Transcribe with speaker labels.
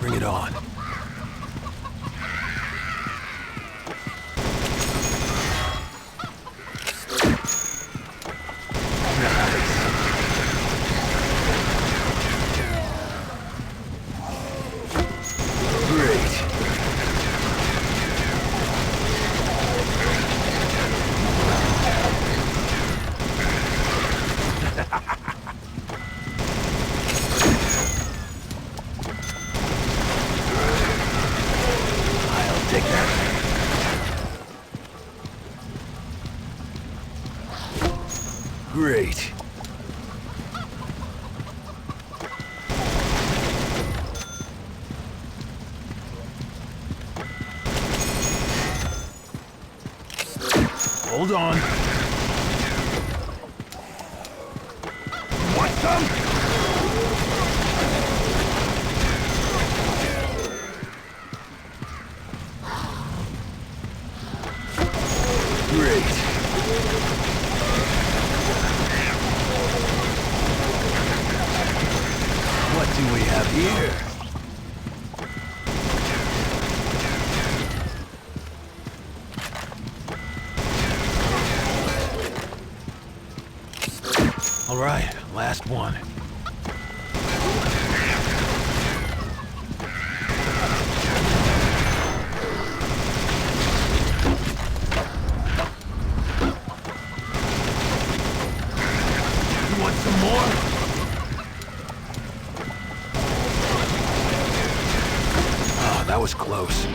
Speaker 1: Bring it on. Take that. Great. Hold on. Want some? Great. What do we have here? All right, last one. Want some more? Oh, that was close.